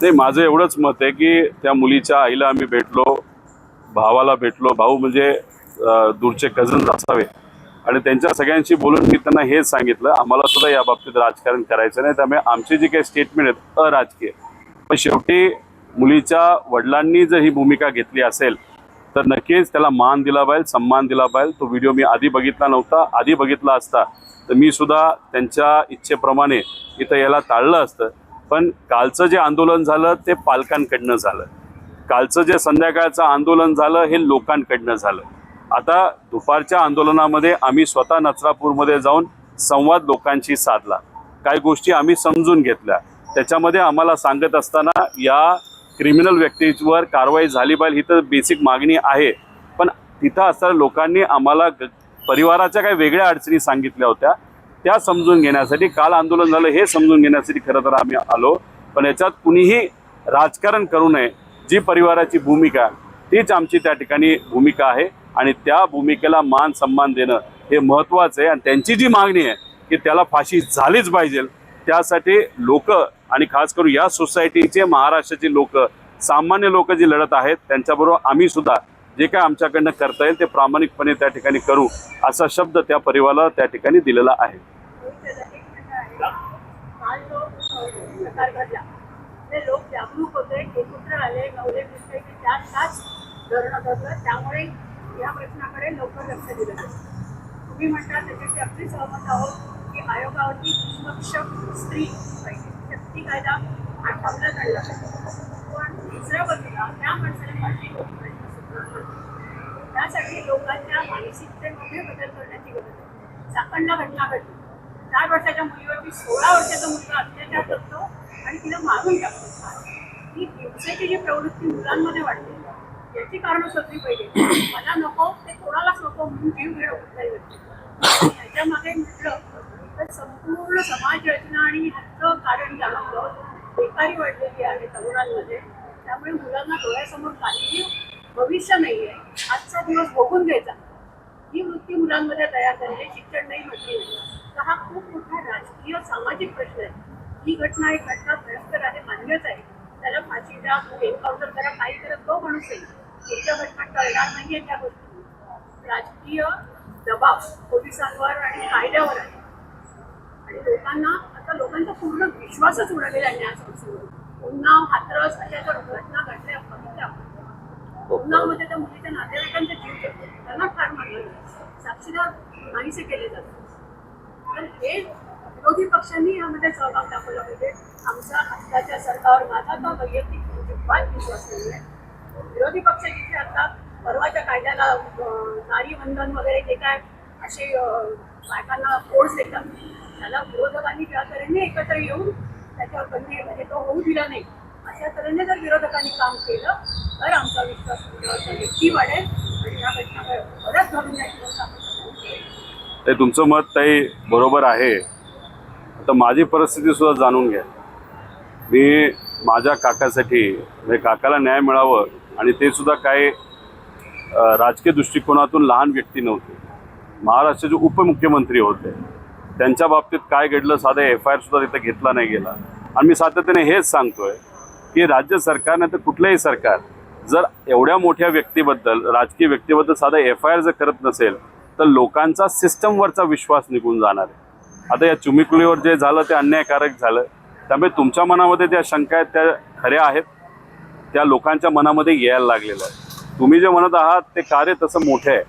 नाही, माझं एवढंच मत आहे की त्या मुलीच्या आईला आम्ही भेटलो, भावाला भेटलो, भाऊ म्हणजे दूरचे कझन्स असावे, आणि त्यांच्या सगळ्यांशी बोलून मी त्यांना हेच सांगितलं, आम्हाला सुद्धा या बाबतीत राजकारण करायचं नाही, त्यामुळे आमची जी काही स्टेटमेंट आहेत अराजकीय. पण शेवटी मुलीच्या वडिलांनी जर ही भूमिका घेतली असेल तर नक्कीच त्याला मान दिला पाहिजे, सन्मान दिला पाहिजे. तो व्हिडिओ मी आधी बघितला नव्हता, आधी बघितला असता तर मी सुद्धा त्यांच्या इच्छेप्रमाणे इथं यायला टाळलं असतं. पण कालचं जे आंदोलन झालं ते पालकांकडनं झालं, कालचं जे संध्याकाळचं आंदोलन झालं हे लोकांकडनं झालं. आता दुपारच्या आंदोलनामध्ये आम्ही स्वतः नचरापूरमध्ये जाऊन संवाद लोकांशी साधला, काही गोष्टी आम्ही समजून घेतल्या. त्याच्यामध्ये आम्हाला सांगत असताना या क्रिमिनल व्यक्तीवर कारवाई झाली पाहिजे ही तर बेसिक मागणी आहे, पण तिथं असताना लोकांनी आम्हाला परिवाराच्या काही वेगळ्या अडचणी सांगितल्या होत्या, त्या समजून घेण्यासाठी काल आंदोलन झालं हे समजून घेण्यासाठी खरं तर आम्ही आलो. पण याच्यात कुणीही राजकारण करू नये, जी परिवाराची भूमिका तीच आमची त्या ठिकाणी भूमिका आहे आणि त्या भूमिकेला मान सन्मान देणं हे महत्त्वाचं आहे. आणि त्यांची जी मागणी आहे की त्याला फाशी झालीच पाहिजे, त्यासाठी लोक आणि खास करून या सोसायटीचे महाराष्ट्राचे लोक, सामान्य लोक जी लढत आहेत त्यांच्याबरोबर आम्ही सुद्धा जे काय आमच्याकडनं करता येईल ते प्रामाणिकपणे त्या ठिकाणी करू, असा शब्द त्या परिवाराला त्या ठिकाणी दिलेला आहे. लोक जागरूक होते, एकत्र आले, नवरे दिसते की त्याच धरणं धरलं, त्यामुळे या प्रश्नाकडे लवकर लक्ष दिलं. तुम्ही म्हणता त्याच्याशी अगदी सहमत आहोत की आयोगावरती निष्पक्ष स्त्री पाहिजे, शक्ती कायदा आठवला जायला पाहिजे. पण दुसऱ्या बाजूला त्या माणसाने त्यासाठी लोकांच्या मानसिकतेमध्ये बदल करण्याची गरज आहे. चाकणला घटना घडली, 4 वर्षाच्या मुलीवरती 16 वर्षाचा मुलगा अत्याचार करतो आणि तिला मारून टाकतो. ही हिंसेची जी प्रवृत्ती मुलांमध्ये वाढते याची कारणं शोधली पाहिजे. मला नको ते कोणालाच नको म्हणून जीव घेणं कुठलाही व्यक्ती. याच्या मागे म्हटलं तर संपूर्ण समाज रचना आणि ह्याचं कारण जाणवलं, बेकारी वाढलेली आहे तरुणांमध्ये. त्यामुळे मुलांना डोळ्यासमोर काहीही भविष्य नाही आहे, आजचा दिवस बघून घ्यायचा, ही वृत्ती मुलांमध्ये तयार झालेली, शिक्षण नाही म्हटली नाही. तर हा खूप मोठा राजकीय सामाजिक प्रश्न आहे. ही घटना एक घटना भयंकर आहे, मान्यच आहे, त्याला फाशी द्या, एन्काउंटर करा, काही करत तो माणूस आहे. पुढच्या घटना कळणार नाहीये त्या गोष्टी. राजकीय दबाव पोलिसांवर आणि कायद्यावर आहे आणि लोकांना आता लोकांचा पूर्ण विश्वासच उडालेला आहे न्याय संस्थेवर. उन्नाव, हाथरस अशा जर घटना घडल्या बघितल्या, उन्नावमध्ये त्या मुलीच्या नातेवाईकांचा जीव गेला, त्यांना ठार मारलं जातं, साक्षीदार नाहीसे केले जातात. तर हे विरोधी पक्षांनी यामध्ये सहभाग दाखवला पाहिजे. आमच्या आत्ताच्या सरकारवर माझा तर वैयक्तिक अजिबात विश्वास नाही आहे. विरोधी पक्ष जिथे आता परवाच्या कायद्याला नारी बंधन वगैरे जे काय असे बायकांना फोर्स देतात, त्याला विरोधकांनी ज्या तऱ्हेने एकत्र येऊन त्याच्यावर बंदी म्हणजे तो होऊ दिला नाही, अशा तऱ्हेने जर विरोधकांनी काम केलं तर आमचा विश्वास नक्की वाढेल आणि या घटना बऱ्याच घडून जाईल. तुमचं मत ताई बरोबर आहे. आता माझी परिस्थिती सुद्धा जाणून घ्या. मी माझ्या काकासाठी म्हणजे काकाला न्याय मिळावं, आणि ते सुद्धा काही राजकीय दृष्टिकोनातून लहान व्यक्ती नव्हते, महाराष्ट्राचे उपमुख्यमंत्री होते. त्यांच्या बाबतीत काय घडलं साधं FIR सुद्धा तिथं घेतला नाही गेला. आणि मी सातत्याने हेच सांगतोय की राज्य सरकारने तर कुठलंही सरकार जर एवढ्या मोठ्या व्यक्तीबद्दल, राजकीय व्यक्तीबद्दल साधं FIR जर करत नसेल तर लोकांचा सिस्टमवरचा विश्वास निघून जाणार आहे. आता या चिमुकलीवर जे झालं ते अन्यायकारक झालं, त्यामुळे तुमच्या मनामध्ये ज्या शंका आहेत त्या खऱ्या आहेत, त्या लोकांच्या मनामध्ये यायला लागलेलं आहे. तुम्ही जे म्हणत आहात ते कार्य तसं मोठं आहे,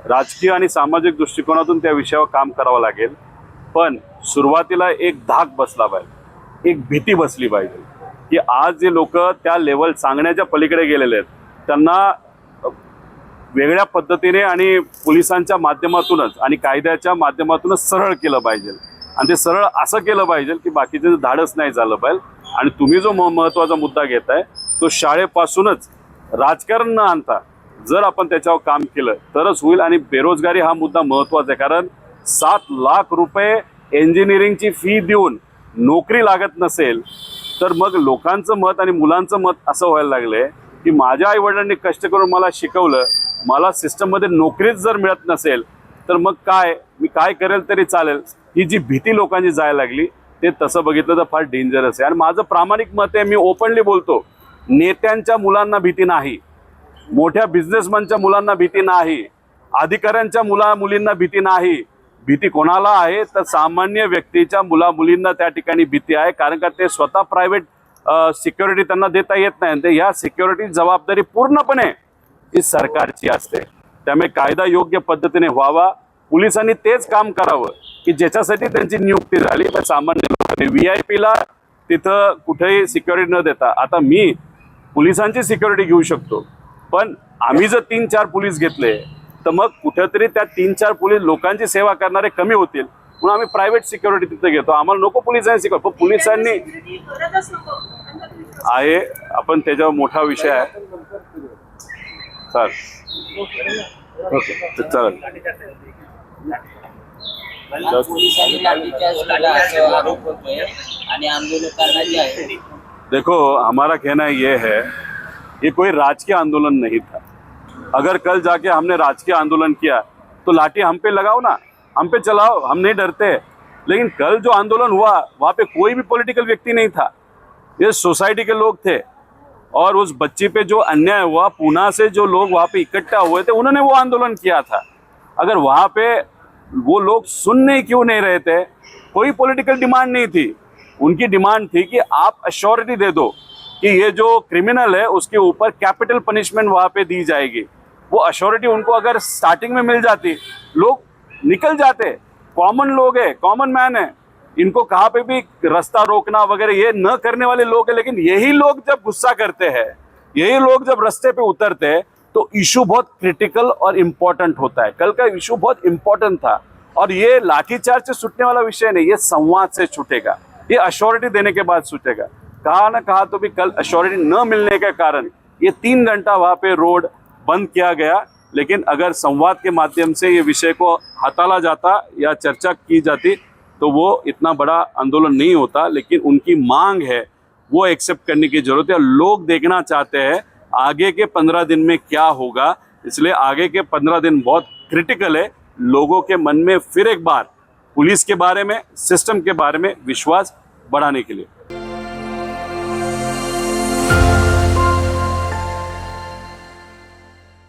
राजकीय आणि सामाजिक दृष्टिकोनातून त्या विषयावर काम करावं लागेल. पण सुरुवातीला एक धाक बसला पाहिजे, एक भीती बसली पाहिजे की आज जे लोक त्या लेवल सांगण्याच्या पलीकडे गेलेले आहेत त्यांना वेगळ्या पद्धतीने आणि पोलिसांच्या माध्यमातूनच आणि कायद्याच्या माध्यमातूनच सरळ केलं पाहिजे. आणि ते सरळ असं केलं पाहिजे की बाकीचं धाडस नाही झालं पाहिजे. आणि तुम्ही जो महत्त्वाचा मुद्दा घेताय तो शाळेपासूनच राजकारण न आणता जर आपण त्याच्यावर काम केलं तरच होईल. आणि बेरोजगारी हा मुद्दा महत्त्वाचा आहे, कारण 7 लाख रुपये इंजिनिअरिंगची फी देऊन नोकरी लागत नसेल तर मग लोकांचं मत आणि मुलांचं मत असं व्हायला लागलंय की माझ्या आईवडिलांनी कष्ट करून मला शिकवलं, मला सिस्टममध्ये नोकरीच जर मिळत नसेल तर मग काय, मी काय करेल तरी चालेल, ही जी भीती लोकांची जायला लागली ते तसं बघितलं तर फार डेंजरस आहे. आणि माझं प्रामाणिक मत आहे, मी ओपनली बोलतो, नेत्यांच्या मुलांना भीती नाही, मोठ्या बिझनेसमॅनच्या मुलांना भीती नाही, अधिकाऱ्यांच्या मुलींना भीती नाही. भीती कोणाला आहे तर सामान्य व्यक्तीच्या मुलींना त्या ठिकाणी भीती आहे. कारण का ते स्वतः प्रायव्हेट सिक्युरिटी त्यांना देता येत नाही. ते ह्या सिक्युरिटी जबाबदारी पूर्णपणे ही सरकारची असते. त्यामुळे कायदा योग्य पद्धतीने व्हावा. पोलिसांनी तेच काम करावं की ज्याच्यासाठी त्यांची नियुक्ती झाली. पण सामान्य लोकांनी VIP ला तिथं कुठेही सिक्युरिटी न देता, आता मी पोलिसांची सिक्युरिटी घेऊ शकतो, पण आम्ही जर 3-4 पोलीस घेतले तर मग कुठेतरी त्या 3-4 पोलीस लोकांची सेवा करणारे कमी होतील, म्हणून आम्ही प्रायव्हेट सिक्युरिटी तिथे घेतो. आम्हाला नको पोलिसांनी सिक्युरिटी, पण पोलिसांनी गरजच नको अंगत विश्वास. आहे. आपण त्याच्यावर मोठा विषय आहे सर. ओके चालेल. पोलिसांनी लाठीचार्ज केला असा आरोप होतोय आणि आंदोलकांना जे आहे. देखो, हमारा कहना ये है, ये कोई राजकीय आंदोलन नहीं था. अगर कल जाके हमने राजकीय आंदोलन किया तो लाठी हम पे लगाओ ना, हम पे चलाओ, हम नहीं डरते. लेकिन कल जो आंदोलन हुआ वहाँ पे कोई भी पॉलिटिकल व्यक्ति नहीं था, ये सोसाइटी के लोग थे. और उस बच्ची पे जो अन्याय हुआ, पूना से जो लोग वहाँ पे इकट्ठा हुए थे, उन्होंने वो आंदोलन किया था. अगर वहाँ पे वो लोग सुनने क्यों नहीं रहे थे? कोई पॉलिटिकल डिमांड नहीं थी. उनकी डिमांड थी कि आप अश्योरिटी दे दो कि ये जो क्रिमिनल है उसके ऊपर कैपिटल पनिशमेंट वहाँ पे दी जाएगी. वो अश्योरिटी उनको अगर स्टार्टिंग में मिल जाती, लोग निकल जाते. कॉमन लोग है, कॉमन मैन है, इनको कहाँ पे भी रास्ता रोकना वगैरह ये न करने वाले लोग हैं. लेकिन यही लोग जब गुस्सा करते हैं, यही लोग जब रास्ते पे उतरते हैं, तो इशू बहुत क्रिटिकल और इम्पोर्टेंट होता है. कल का इशू बहुत इम्पोर्टेंट था और ये लाठीचार्ज से छूटने वाला विषय नहीं, ये संवाद से छूटेगा, ये अश्योरिटी देने के बाद छूटेगा. कहा ना कहा तो भी कल अश्योरिटी न मिलने के कारण ये 3 घंटा वहाँ पे रोड बंद किया गया. लेकिन अगर संवाद के माध्यम से ये विषय को हटाला जाता या चर्चा की जाती तो वो इतना बड़ा आंदोलन नहीं होता. लेकिन उनकी मांग है वो एक्सेप्ट करने की जरूरत है. लोग देखना चाहते हैं आगे के 15 दिन में क्या होगा, इसलिए आगे के 15 दिन बहुत क्रिटिकल है. लोगों के मन में फिर एक बार पुलिस के बारे में, सिस्टम के बारे में विश्वास बढ़ाने के लिए.